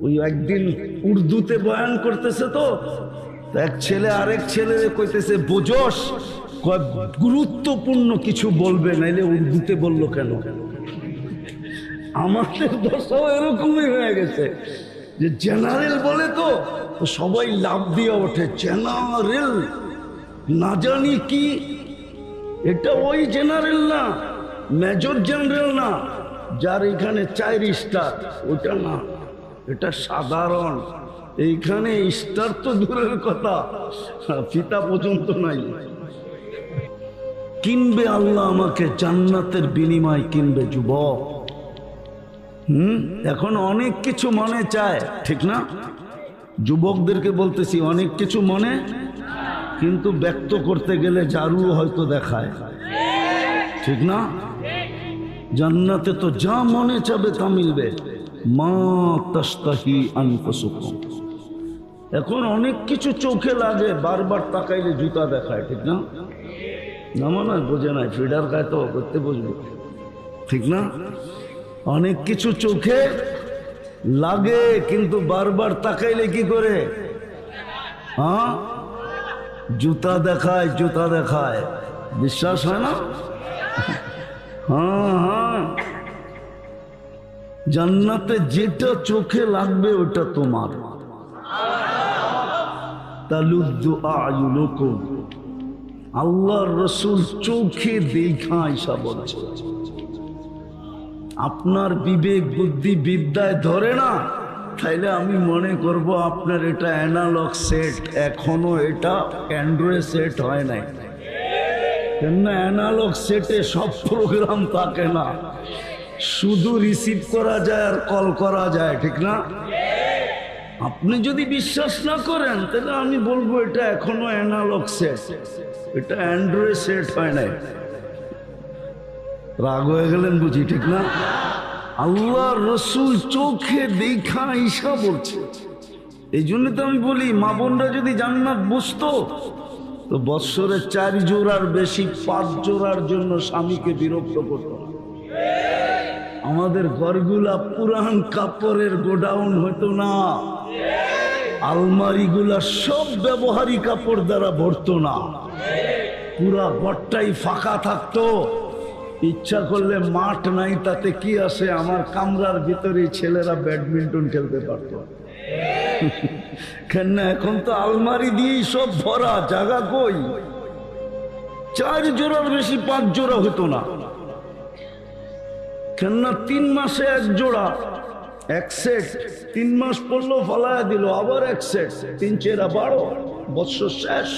ওই একদিন উর্দুতে বয়ান করতেছে তো এক ছেলে আরেক ছেলে কইতেছে বোঝস, গুরুত্বপূর্ণ কিছু বলবে, নাইলে উর্দুতে বললো কেন? আমাদের দশাও এরকমই হয়ে গেছে যে জেনারেল বলে তো সবাই লাভ দিয়ে ওঠে, জেনারেল না জানি কি, এটা ওই জেনারেল না, মেজর জেনারেল না, যার এখানে 4 স্টার, ওটা না, এটা সাধারণ। এইখানে স্টার তো দূরের কথা, ফিতা পর্যন্ত নাই। কিনবে আল্লাহ আমাকে জান্নাতের বিনিময় কিনবে যুবক। এখন অনেক কিছু মনে চায়, ঠিক না? যুবকদেরকে বলতেছি অনেক কিছু মনে, কিন্তু ব্যক্ত করতে গেলে জারু হয়তো দেখায়, ঠিক না? জান্নাতে তো যা মনে চাবে তা মিলবে, মা তাশতাহি আনফুসুকুম। এখন অনেক কিছু চোখে লাগে, বারবার তাকাইলে জুতা দেখায়, ঠিক না? না মনে হয় বোঝে নাই, ফিডার খায় তো করতে বুঝবো, ঠিক না? অনেক কিছু চোখে লাগে, কিন্তু বারবার তাকাইলে কি করে? হ্যাঁ, জুতা দেখায়, জুতা দেখায়, বিশ্বাস হয় না? হ্যাঁ হ্যাঁ, জান্নাতে যেটা চোখে লাগবে ওটা তোমার। তালুদ্দু আয়ুনুকুম, আল্লাহর রাসূল চোখে দেখা আয়েশা বলছে। আপনার বিবেক বুদ্ধি বিদ্যায় ধরে না, তাইলে আমি মনে করব আপনার এটা অ্যানালগ সেট, এখনো এটা অ্যান্ড্রয়েড সেট হয় নাই। কেন অ্যানালগ সেটে সব প্রোগ্রাম থাকে না, শুধু রিসিভ করা যায় আর কল করা যায়, ঠিক না? আপনি যদি বিশ্বাস না করেন তাহলে আমি বলবো এটা এখনো অ্যানালগ সেট, এটা অ্যান্ড্রয়েড সেট হয় নাই। রাগ হয়ে গেলেন বুঝি, ঠিক না? আল্লাহ রসুল চোখে দেখা আয়েশা বলছে। এই জন্য তো আমি বলি মা বোনরা যদি জান্নাত বুঝতো তো বৎসরে 4 জোড়ার বেশি 5 জোড়ার জন্য স্বামীকে বিরক্ত করতো না। আমাদের ঘরগুলা পুরান কাপড়ের গোডাউন হতো না, আলমারিগুলা সব ব্যবহারিক কাপড় দ্বারা ভরতো না, পুরা ঘরটাই ফাঁকা থাকতো। ইচ্ছা করলে মাঠ নাই, তাতে কি আসে, আমার কামরার ভিতরে ছেলেরা ব্যাডমিন্টন খেলতে পারতো। কেন এখন তো আলমারি দিয়েই সব ভরা, জায়গা কই? 4 জোড়ার বেশি 5 জোড়া হতো না। কেন 3 মাসে 1 জোড়া, 1 সেট, 3 মাস পড়লো ফলায়া দিল, আবার 1 সেট, 3 চেরা 12, বৎসর শেষ।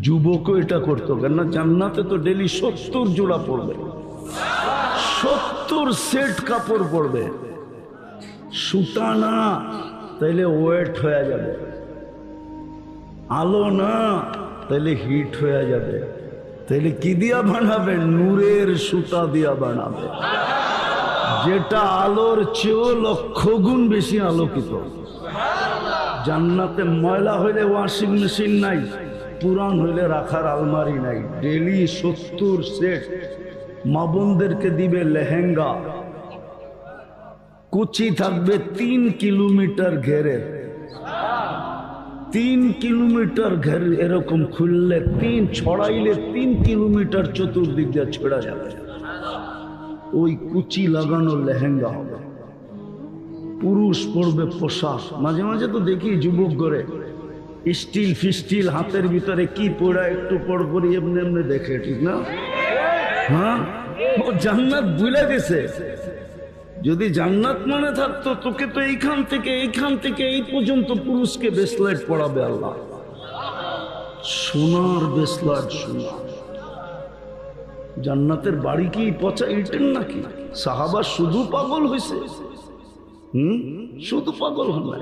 যুবকও এটা করতো, কেন জান্নাতে তো ডেলি 70 জোড়া পড়বে, 70 সেট কাপড় পড়বে। সুতা না, তাইলে ওয়েট হয়ে যাবে, আলো না তাইলে হিট হয়ে যাবে, তাইলে কি দিয়া বানাবে? নূরের সুতা দিয়া বানাবে, যেটা আলোর চেয়েও 1,00,000 গুণ বেশি আলোকিত। জান্নাতে ময়লা হইলে ওয়াশিং মেশিন নাই, পুরান হইলে রাখার আলমারি নাই, ডেলি 70 সেট। মা বোনদেরকে দিবে লেহেঙ্গা, কুচি থাকবে 3 কিলোমিটার ঘেরে, 3 কিলোমিটার ঘের, এরকম খুললে 3 ছড়াইলে 3 কিলোমিটার চতুর্দিক দিয়ে ছড়া যাবে। ওই কুচি লাগানো লেহেঙ্গা হবে। পুরুষ পড়বে পোশাক। মাঝে মাঝে তো দেখি যুবক করে স্টিল ফিস্টিল হাতের ভিতরে কি পড়া, একটু পরপরই এমনি এমনি দেখে, ঠিক না? হ্যাঁ, ও জান্নাত ভুলে গেছে। যদি জান্নাত মনে থাকতো তোকে তো এইখান থেকে এই পর্যন্ত পুরুষকে বেসলাইট পড়াবে আল্লাহ, সোনার বেসলাইট, সোনা। জান্নাতের বাড়ি কি পচা ইটেন নাকি? সাহাবা শুধু পাগল হয়েছে, শুধু পাগল হন না,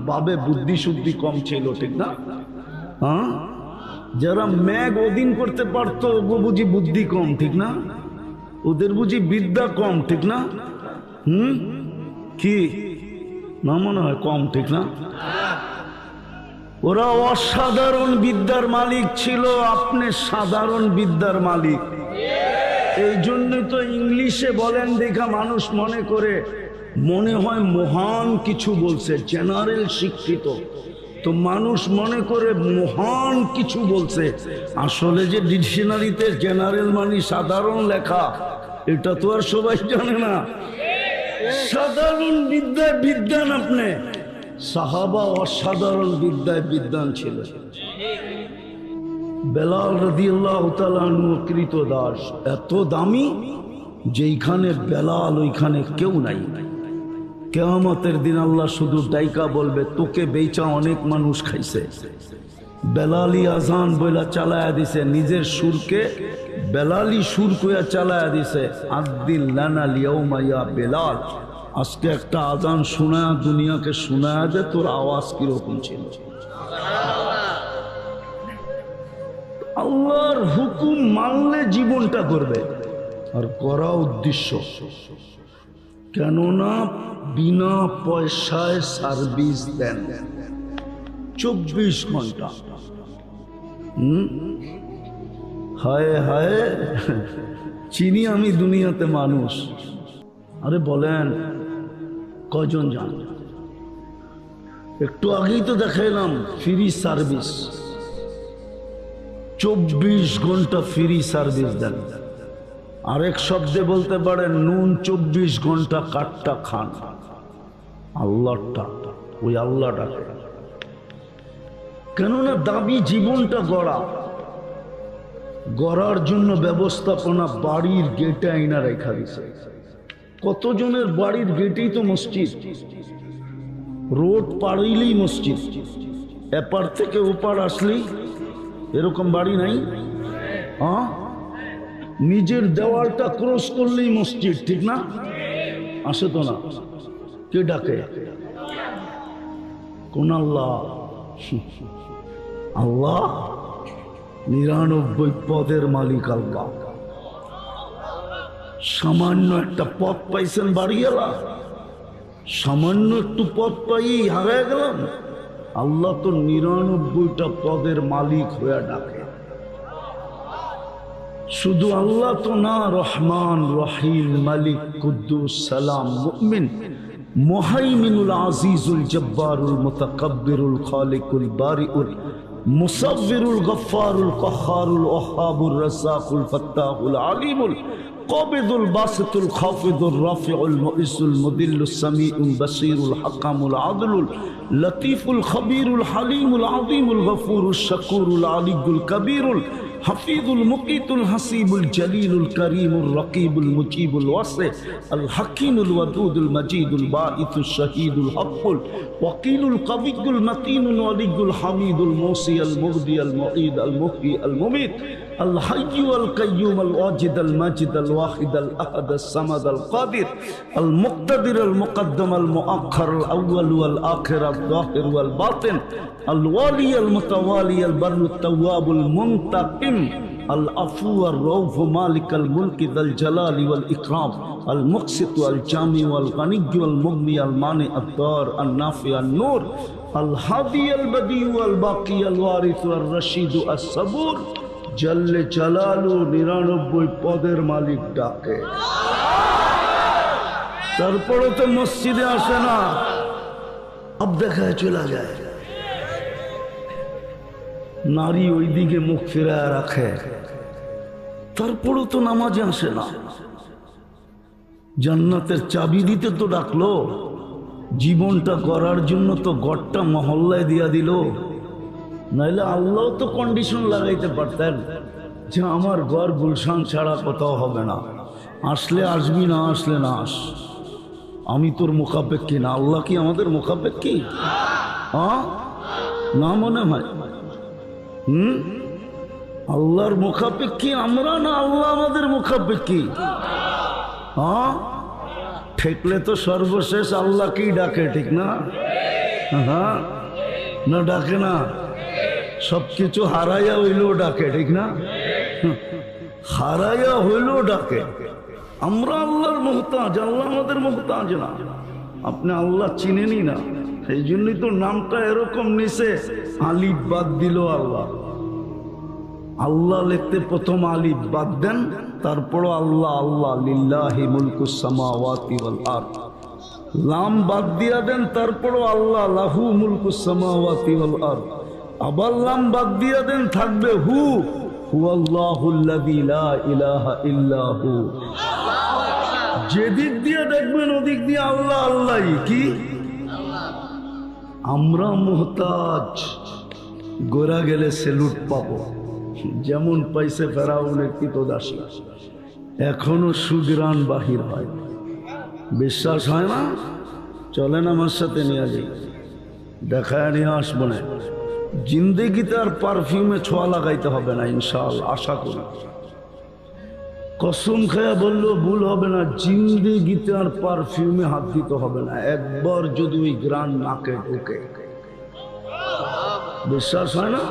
বাবে বুদ্ধি শুদ্ধি কম ছিল, ঠিক না? হ্যাঁ, যারা ম্যাগ ওদিন করতে পারতো ও বুঝি বুদ্ধি কম, ঠিক না? ওদের বুঝি বিদ্যা কম, ঠিক না? কি না মনে হয় কম, ঠিক না? ওরা অসাধারণ বিদ্যার মালিক ছিল, আপনি সাধারণ বিদ্যার মালিক। এই জন্যই তো ইংলিশে বলেন দেখা মানুষ মনে করে মনে হয় মহান কিছু বলছে, জেনারেল শিক্ষিত, তো মানুষ মনে করে মহান কিছু বলছে। আসলে যে ডিকশনারিতে জেনারেল মানে সাধারণ লেখা, এটা তো আর সবাই জানে না। সাধারণ বিদ্যায় বিদ্যান আপনি, সাহাবা অসাধারণ বিদ্যায় বিদ্যান ছিল। বেলাল রাদিয়াল্লাহু তাআলা আনহু কৃতদাস, এত দামি যেইখানে বেলাল ওইখানে কেউ নাই। কিয়ামতের দিন আল্লাহ শুধু ডাইকা বলবে, তোকে বেচা অনেক মানুষ খাইছে। বেলালি আজান বইলা চালায়া দিছে, নিজের সুরকে বেলালি সুর কইয়া চালায়া দিছে। আদ্দিন লানা লিয়াউমা ইয়া বেলাল, আজকে একটা আজান শোনায়া দুনিয়াকে শোনায়া দে তোর আওয়াজ কিরকম ছিল। আল্লাহর হুকুম মানলে জীবনটা করবে, আর করা উদ্দেশ্য। কেননা বিনা পয়সায় সার্ভিস দেন 24 ঘন্টা। হায় হায়, চিনি আমি দুনিয়াতে মানুষ। আরে বলেন কয়জন জান? একটু আগেই তো দেখাইলাম ফ্রি সার্ভিস, 24 ঘন্টা ফ্রি সার্ভিস দেন। আরেক শব্দে বলতে পারেন নুন 24 ঘন্টা কাঠটা খান। আল্লাহটা, ওই আল্লাহটাকে। কেননা দাবি জীবনটা গড়ার জন্য ব্যবস্থাপনা বাড়ির গেটে আইনা রেখা দিছে। কতজনের বাড়ির গেটেই তো মসজিদ, রোড পাড়িলেই মসজিদ, এপার থেকে ওপার আসলেই এরকম বাড়ি নাই। হ্যাঁ, নিজের দেওয়ালটা ক্রস করলেই মসজিদ, ঠিক না? আসে তো না, কে ডাকে? কোন আল্লাহ? আল্লাহ 99 পদের মালিক আল্লাহ। সামান্য একটা পথ পাইছেন বাড়িওয়ালা, সামান্য একটু পথ পাই হারায় গেলাম। আল্লাহ তো 99টা পদের মালিক হয়ে ডাকে। শুধু আল্লাহ তো না, রহমান, রহিম, মালিক, কুদ্দুস, সালাম, মুমিন, মুহাইমিনুল, আজিজুল, জব্বারুল, মুতাকাব্বিরুল, খালিকুল, বারিউল, মুসাব্বিরুল, গফফারুল, কহ্হারুল, ওয়াহ্হাবুর, রাজ্জাকুল, ফাত্তাহুল, আলিমুল, কাবিদুল, বাসিতুল, খাফিদুল, রাফিউল, মুইসুল, মুদিল্লুস, সামিউল, বাসীরুল, হাকামুল, আদলুল, লতীফুল, খবীরুল, হালিমুল, আযীমুল, গফুরুল, শাকুরুল, আলিয়ুল, কবীরুল, হাফিজুল, মুকিতুল, হাসিবুল, জলিলুল, করিমুল, রকিবুল, মুজিবুল, ওয়াসি, আল হাকিমুল, ওয়াদুদুল, মজিদুল, বাঈসুল, শহীদুল, হকুল, ওয়াকিলুল, কবিয়ুল, মতিনুল, ওয়ালিয়ুল, হামিদুল, মুসি, আল মুগদি, আল মুঈদ, আল মুহয়ি, আল মুমীত, আল হাইয়্যু, আল কাইয়্যুম, আল ওয়াজিদ, আল মাজিদ, আল ওয়াহিদ, আল আহাদ, আল সামাদ, আল কাদির, আল মুক্তাদির, আল মুকদ্দম, আল মুআখ্খার, আল আউয়াল, আল আখির, আল যাহির, আল বাতিন, আল ওয়ালি, আল মুতাওয়ালি, আল বাররু, তাওয়াবুল, মুনতাকিম, আল আফু, আল রউফ, মালিক আল মুলক, যাল জালালি ওয়াল ইকরাম, আল মুকসিত, আল জামি, আল গনি, আল মুগনি, আল মানি, আল দার, আল নাফি, আল নূর, আল হাদি, আল বদি, আল বাকি, আল ওয়ারিস, আল রশিদ, আল সবুর, জল্লে জালালু 99 পদের মালিক ডাকে। তারপরে তো মসজিদে আসে না, আব দেখায় চলে যায়। নারী ওইদিকে মুখ ফিরায় রাখে, তারপরেও তো নামাজে আসে না। জান্নাতের চাবি দিতে তো ডাকলো, জীবনটা করার জন্য তো গড়টা মহল্লায় দিয়া দিল। নাইলে আল্লাহ তো কন্ডিশন লাগাইতে পারতেন যে আমার ঘর গুলশান ছাড়া কোথাও হবে না, আসলে আসবি, না আসলে না আস, আমি তোর মুখাপেক্ষী না। আল্লাহ কি আমাদের মুখাপেক্ষী? না মনে হয়। আল্লাহর মুখাপেক্ষী আমরা, না আল্লাহ আমাদের মুখাপেক্ষী? ঠেকলে তো সর্বশেষ আল্লাহকেই ডাকে, ঠিক না? হ্যাঁ, না ডাকে না? সবকিছু হারাইয়া হইলেও ডাকে, ঠিক না? হারাইয়া হইলেও ডাকে। আমরা আল্লাহর মুহতাজ, আল্লাহ আমাদের মুহতাজ না। আপনি আল্লাহ চিনেনি না, সেই জন্যই তো নামটা এরকম নিছে। আলিফ বাদ দিল আল্লাহ, আল্লাহ লিখতে প্রথম আলিফ বাদ দেন, তারপরও আল্লাহ। আল্লাহ লিল্লাহি মুলকুস সামাওয়াতি ওয়াল আরদ। লাম বাদ দিয়া দেন, তারপরও আল্লাহ, লাহু মুলকুস সামাওয়াতি ওয়াল আরদ। আবার লাম বাদ দিয়া দেন, থাকবে হু, হুয়াল্লাহুল্লাযী লা ইলাহা ইল্লা হু। যেদিক দিয়ে দেখবেন ওদিক দিয়ে আল্লাহ আল্লাহই। কি আমরা মুহতাজ, গোরা গেলে সেলুট পাবো, যেমন পাইছে ফেরাউনের কৃতদাসী। এখনো সুগ্রাণ বাহির হয়, বিশ্বাস হয় না? চলেন আমার সাথে নিয়ে যাই, দেখায় নিয়ে আসবো না। জিন্দেগিতে আর পারফিউমে ছোঁয়া লাগাইতে হবে না ইনশাআল্লাহ, আশা করি। কসম খায়া বললো ভুল হবে না, জিন্দেগিতে আর পারফিউমে হাত দিতে হবে না। একবার যদি ওই গ্রান নাকে ঢুকে, বিশ্বাস হয় না?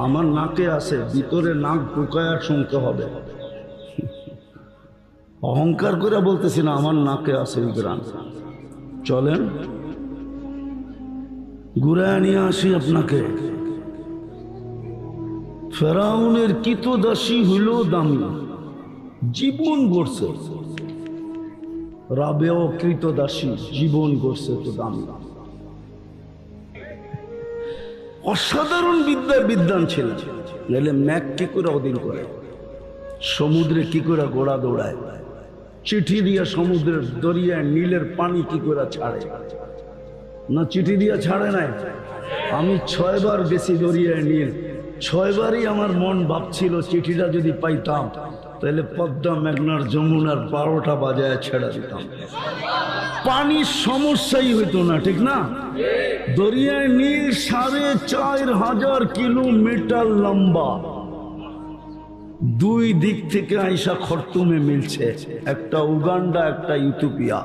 আমার নাকে আছে, ভিতরে নাক ঢুকায়া শুনতে হবে। অহংকার করে বলতেছি না, আমার নাকে আছে ওই গ্রান। চলেন ঘুরায় নিয়ে আসি আপনাকে। ফেরাউনের কৃতদাসী হইল দামি, জীবন গড়ছে। রাবেও কৃতদাসী, জীবন গড়ছে তো দামি। অসাধারণ বিদ্যান ছিল। নাহলে ম্যাক কি করে অধীন করে, সমুদ্রে কি করে ঘোড়া দৌড়ায়, চিঠি দিয়া সমুদ্রের দরিয়ায় নীলের পানি কি করে ছাড়ে না? চিঠি দিয়া ছাড়ে নাই। আমি 6 বার গেছি দরিয়ায় নীল, 6 বারই আমার মন ভাবছিল চিঠিটা যদি পাইতাম তাহলে পদ্মা, মেঘনার, যমুনার 12টা বাজায় ছেড়ে দিতাম। পানির সমস্যাই হইতো না, ঠিক না? দরিয়ায় নীল 4500 কিলোমিটার লম্বা, 2 দিক থেকে আইসা খর্তুমে মিলছে, একটা উগান্ডা, একটা ইথিওপিয়া।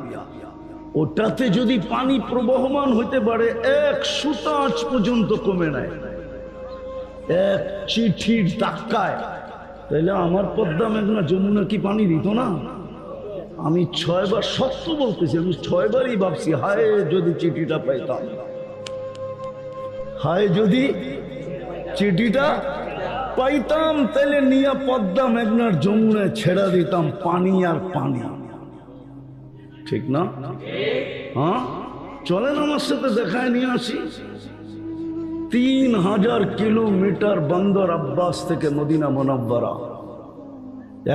ওটাতে যদি পানি প্রবহমান হইতে পারে, 1 সুতা আজ পর্যন্ত কমে নাই, 1 চিঠির ধাক্কায়, তাহলে আমার পদ্মা, মেঘনা, যমুনা কি পানি দিত না? আমি 6 বার, সত্য বলতেছি, আমি 6 বারই ভাবছি, হায় যদি চিঠিটা পাইতাম, হায় যদি চিঠিটা পাইতাম, তাহলে নিয়ে পদ্মা, মেঘনার, যমুনায় ছেড়া দিতাম পানি আর পানি, ঠিক না? হ্যাঁ, চলেন আমার সাথে দেখায় নিয়ে আসি। 3000 কিলোমিটার বন্দর আব্বাস থেকে মদিনা মুনাব্বারা।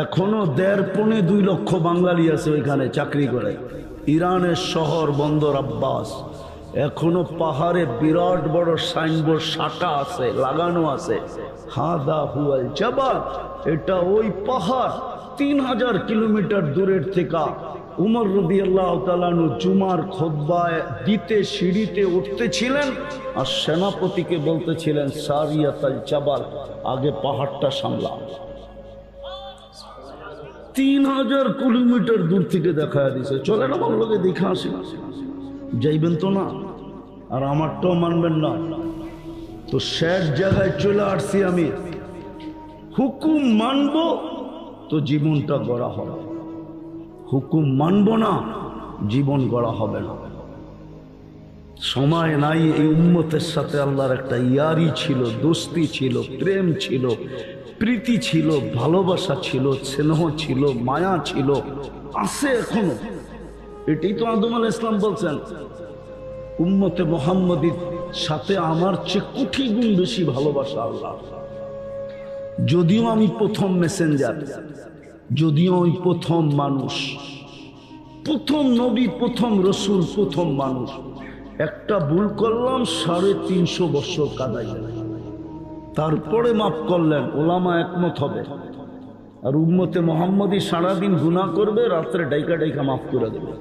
এখনো 1.5-2 লক্ষ বাঙালি আছে ওইখানে চাকরি করে। ইরানের শহর বন্দর আব্বাস। এখনো পাহাড়ে বিরাট বড় সাইনবোর্ড সাটা আছে, লাগানো আছে, হাদা হুয়াল জাবাল, এটা ওই পাহাড়। 3000 কিলোমিটার দূরের থেকে উমর রাদিয়াল্লাহু তাআলা আনহু জুমার খুতবায় দিতে সিঁড়িতে উঠতেছিলেন, আর সেনাপতিকে বলতেছিলেন সারিয়াতাল জাবাল, আগে পাহাড়টা সামলা। 3000 কিলোমিটার দূর থেকে দেখা দিছে। চলেন আমার লোকে দেখা আসি। যাইবেন তো না, আর আমারটাও মানবেন না তো শেষ জায়গায় চলে আসছি আমি। হুকুম মানবো তো জীবনটা গড়া হবে, হুকুম মানবো না জীবন গড়া হবে না। সময় নাই। এই উম্মতের সাথে আল্লাহর একটা ইয়ারি ছিল, দোস্তি ছিল, প্রেম ছিল, প্রীতি ছিল, ভালোবাসা ছিল, স্নেহ ছিল, মায়া ছিল, আছে এখনো। এটাই তো আদম আলাইহিস সালাম বলছেন, উম্মতে মুহাম্মদীর সাথে আমার চেয়ে কোটি গুণ বেশি ভালোবাসা আল্লাহ। যদিও আমি প্রথম মেসেঞ্জার, যদিও আমি প্রথম মানুষ, প্রথম নবী, প্রথম রসুল, প্রথম মানুষ, একটা ভুল করলাম 350 বছর কাদাই, তারপরে মাফ করলেন। ওলামা একমত হবে। আর উম্মতে মুহাম্মদী সারাদিন গুনাহ করবে, রাত্রে ডাইকা ডাইকা মাফ করে দেবে।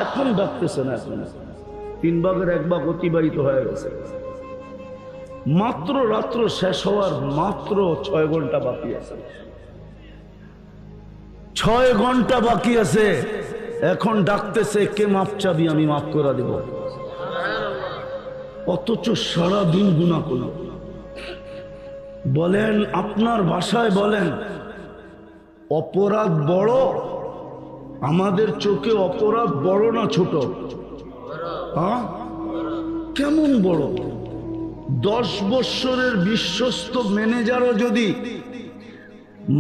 এখন ডাকতেছে না, এখন 3 ভাগের 1 ভাগ অতিবাহিত হয়ে গেছে। মাত্র রাত্র শেষ হওয়ার মাত্র 6 ঘন্টা বাকি আছে, 6 ঘন্টা বাকি আছে। এখন ডাকতেছে, কে মাফ চাবি, আমি মাফ করে দেব। অথচ সারাদিন গুনাহ করল। বলেন, আপনার ভাষায় বলেন, অপরাধ বড়? আমাদের চোখে অপরাধ বড় না ছোট? হ্যাঁ, কেমন বড়? 10 বছরের বিশ্বস্ত ম্যানেজারও যদি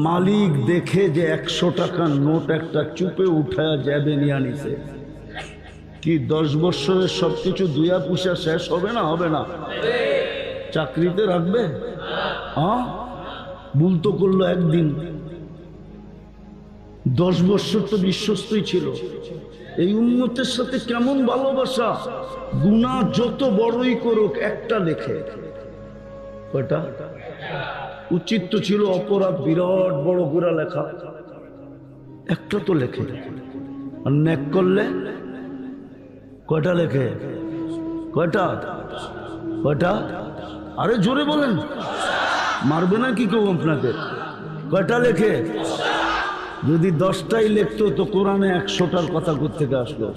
মালিক দেখে যে 100 টাকার নোট একটা চুপে উঠায়া যাবে নিয়ে আনিছে, কি 10 বছরের সবকিছু দুয়া পুষা শেষ হবে না? হবে না? চাকরিতে রাখবে? হ্যাঁ, ভুল তো করলো একদিন। 10 বছর তো বিশ্বস্তই ছিল। এই উম্মতের সাথে কেমন ভালোবাসা! গুনাহ যত বড়ই করুক একটা লেখে। কয়টা? উচিত তো ছিল অপরাধ বিরাট বড় করে লেখা, একটা তো লেখে। আর নেক করলে কয়টা লেখে? কয়টা? কয়টা? আরে জোরে বলেন, মারবে না কি কেউ আপনাকে? কয়টা লেখে? যদি 10টাই লিখতো তো কোরআনে 100টার কথা কোত্থেকে আসলো?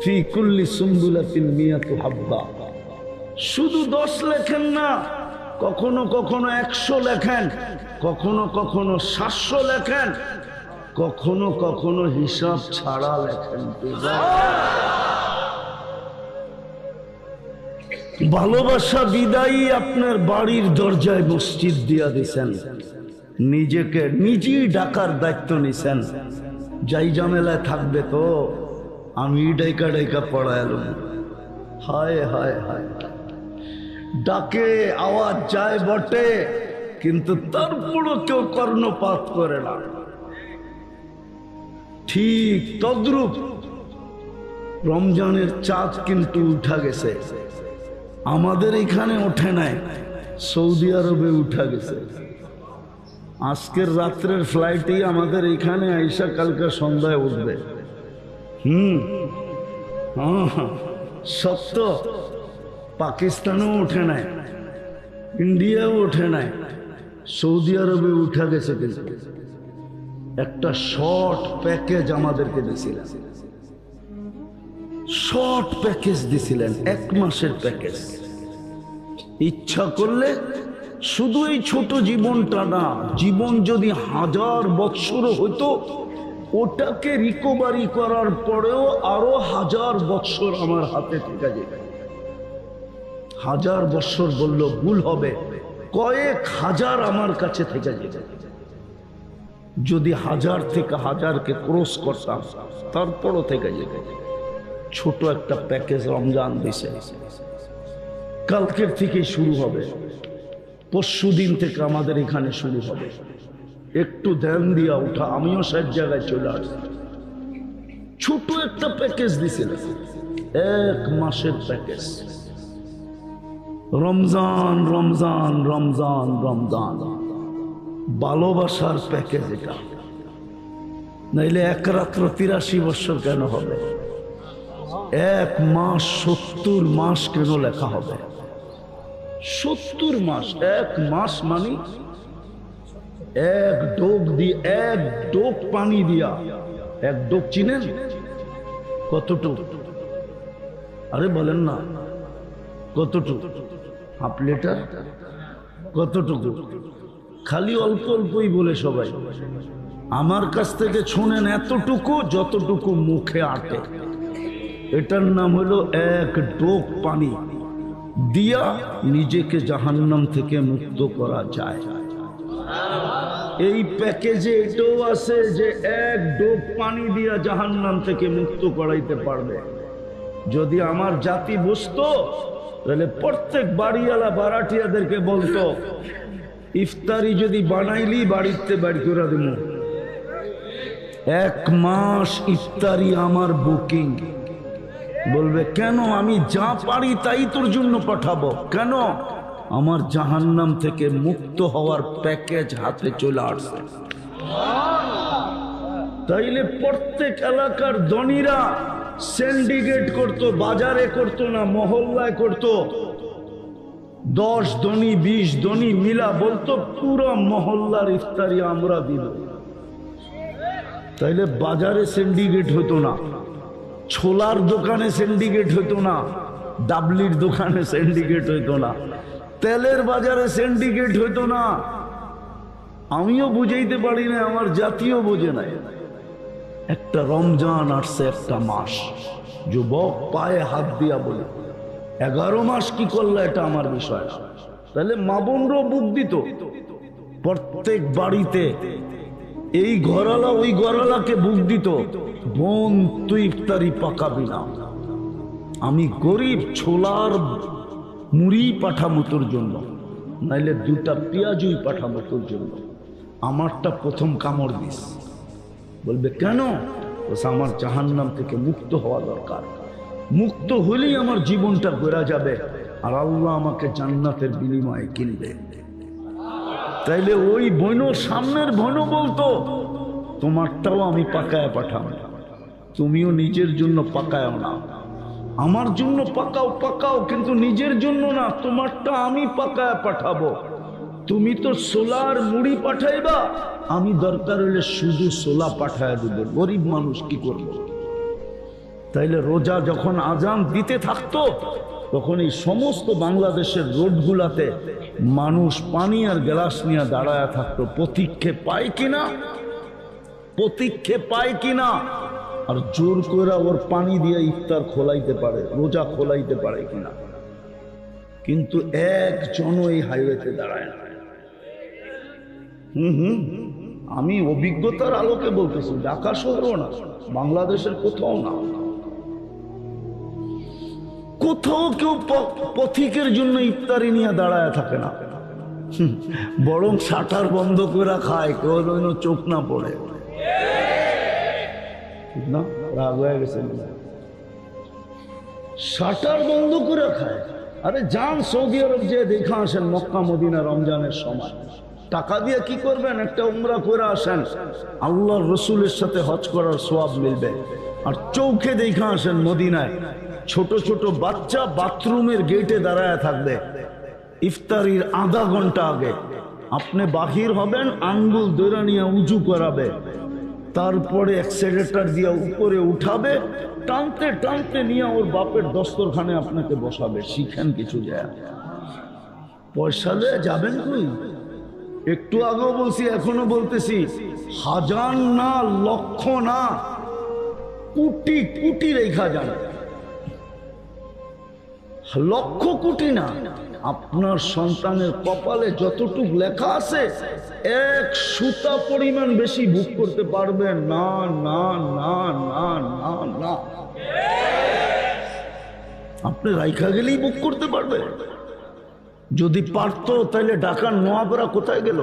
ফি কুল্লি সুম্বুলাতিন মিয়াতু হাব্বা। শুধু 10 লেখেন না, কখনো কখনো 100 লেখেন, কখনো কখনো 700 লেখেন, কখনো কখনো হিসাব ছাড়া লেখেন। ভালোবাসা বিদায়ী আপনার বাড়ির দরজায় মসজিদ দিয়া দিছেন, নিজেকে নিজেই ডাকার দায়িত্ব নিছেন। যাই ঝামেলায় থাকবে তো আমি ডাইকা ডাইকা পড়াইলাম। হায় হায় হায়, ডাকে আওয়াজ যায় বটে, কিন্তু তারপরও কেউ কর্ণপাত করে না। ঠিক তদ্রূপ রমজানের চাঁদ কিন্তু উঠা গেছে, আমাদের এখানে ওঠে নাই, সৌদি আরবে উঠা গেছে। আজকের রাত্রের ফ্লাইটই আমাদের এখানে আইসা কালকে সন্ধ্যায় উঠবে। সত্য। পাকিস্তানেও ওঠে নাই, ইন্ডিয়াও ওঠে নাই, সৌদি আরবে উঠা গেছে। কিন্তু একটা শর্ট প্যাকেজ আমাদেরকে দিয়েছিলেন, শর্ট প্যাকেজ দিছিলেন, 1 মাসের প্যাকেজ। ইচ্ছা করলে শুধু এই ছোট জীবনটা না, জীবন যদি 1000 বৎসরও হইতো, ওটাকে রিকভারি করার পরেও আরো 1000 বৎসর আমার হাতে থেকে যেত। 1000 বৎসর বলল ভুল হবে, কয়েক হাজার আমার কাছে থেকে যেত। যদি 1000 থেকে 1000কে ক্রস করতাম তারপরও থেকে যেত। ছোট একটা প্যাকেজ রমজান দিছে, কালকের থেকে শুরু হবে, পরশুদিন থেকে আমাদের এখানে শুরু হবে। একটু ধ্যান দিয়া উঠা, আমিও সব জায়গায় চলে আসছি। ছোট একটা প্যাকেজ দিছিল, 1 মাসের প্যাকেজ। রমজান রমজান রমজান রমজান, ভালোবাসার প্যাকেজ এটা। নাইলে 1 রাত্র 83 বছর কেন হবে? 1 মাস 70 মাস কেন লেখা হবে? 70 মাস। 1 মাস মানে 1 ডোক দিয়ে, 1 ডোক পানি দিয়া। 1 ডোক চিনেন কতটুক? আরে বলেন না, কতটুক? Half litre? কতটুকু? খালি অল্প অল্পই বলে সবাই। আমার কাছ থেকে শুনেন, এতটুকু যতটুকু মুখে আটে। এটার নাম হলো 1 ডোক পানি দিয়া নিজেকে জাহান্নাম থেকে মুক্ত করা যায়। এই প্যাকেজে এটাও আছে যে 1 ডোক পানি দিয়া জাহান্নাম থেকে মুক্ত করাইতে পারবে। যদি আমার জাতি বুঝতো, তাহলে প্রত্যেক বাড়িওয়ালা বারাটিয়াদেরকে বলতো, ইফতারি যদি বানাইলি বাড়িতে বাড়ি করে দেব। 1 মাস ইফতারি আমার বুকিং। বলবে কেন? আমি যা পারি তাই তোর জন্য পাঠাবো। কেন? আমার জাহান্নাম থেকে মুক্ত হওয়ার প্যাকেজ হাতে চলে আসছে। তাইলে প্রত্যেক এলাকার ধনীরা সিন্ডিকেট করত, বাজারে করত না, মহল্লায় করত। 10 ধনী 20 ধনী মিলা বলতো পুরো মহল্লার ইফতারি আমরা দিব। তাইলে বাজারে সিন্ডিকেট হতো না, ছোলার দোকানে সিন্ডিকেট হতো না, ডাবলির দোকানে সিন্ডিকেট হইতো না, তেলের বাজারে সিন্ডিকেট হইতো না। আমিও বুঝাইতে পারি না, আমার জাতীয় বোঝে নাই। একটা রমজান আসছে, একটা মাস। যুবক পায়ে হাত দিয়া বলে 11 মাস কি করলো এটা আমার বিষয় না। তাহলে মা বোনরাও বুক দিত। প্রত্যেক বাড়িতে এই ঘরালা ওই ঘরালাকে বুক দিত, বোন তুই ইফতারি পাকাবি না, আমি গরিব, ছোলার মুড়ি পাঠাবো তোর জন্য, নাইলে দুটা পেঁয়াজুই পাঠাবো তোর জন্য, আমারটা প্রথম কামড় দিস। বলবে কেন? আমার জাহান্নাম থেকে মুক্ত হওয়া দরকার, মুক্ত হলেই আমার জীবনটা বেড়া যাবে, আর আল্লাহ আমাকে জান্নাতের বিনিময়ে কিনবে। তাইলে ওই বোনও, সামনের বোনও বলতো তোমারটাও আমি পাকায় পাঠাবো, তুমিও নিজের জন্য পাকায়ও না, আমার জন্য পাকাও পাকাও, কিন্তু নিজের জন্য না, তোমারটা আমি পাকায় পাঠাবো। তুমি তো সোলার মুড়ি পাঠাইবা, আমি দরকার হলে শুধু সোলা পাঠায় দেব, গরিব মানুষ কি করব। তাইলে রোজা যখন আজান দিতে থাকতো, তখন এই সমস্ত বাংলাদেশের রোডগুলাতে মানুষ পানি আর গ্লাস নিয়ে দাঁড়ায় থাকতো, প্রতীক্ষে পায় কিনা, প্রতীক্ষে পায় কিনা, আর জোর করে ওর পানি দিয়ে ইফতার খোলাইতে পারে, রোজা খোলাইতে পারে কিনা। কিন্তু একজনও এই হাইওয়েতে দাঁড়ায় না। আমি অভিজ্ঞতার আলোকে বলতেছি, ঢাকা শহরও না, বাংলাদেশের কোথাও না, কোথাও কেউ পথিকের জন্য ইফতারি নিয়ে দাঁড়ায় থাকে না, বরং শাটার বন্ধ করে খায়, কেউ যেন চোখ না পড়ে। ঠিক না? রাগ হয়ে গেছে, শাটার বন্ধ করে খায়। আরে যান সৌদি আরব যে দেখা আসেন, মক্কা মদিনা রমজানের সময় টাকা দিয়ে কি করবেন, একটা উমরা করে আসেন, আল্লাহর রসুলের সাথে হজ করার সওয়াব মিলবে। আর চৌখে দেখা আসেন মদিনায়, ছোট ছোট বাচ্চা বাথরুমের গেটে দাঁড়ায় থাকবে, ইফতারির আধা ঘন্টা আগে আপনি বাহির হবেন, আঙ্গুল দৈরা নিয়ে উজু করাবে, তারপরে অ্যাক্সেলেরেটর দিয়ে উপরে উঠাবে, টানতে টানতে নিয়ে ওর বাপের দস্তরখানে আপনাকে বসাবে। শিখেন কিছু, যায় পয়সা দিয়ে যাবেন কই? একটু আগেও বলছি, এখনো বলতেছি, হাজার না, লক্ষ না, কোটি কোটি রেখা যান, লক্ষ কোটি না। আপনার সন্তানের কপালে যতটুক লেখা আছে, এক সুতা পরিমাণ বেশি বুক করতে পারবেন না, না না না না না। আপনি রাইখা গেলেই বুক করতে পারবে। যদি পারতো তাহলে ঢাকার নোয়াবরা কোথায় গেল?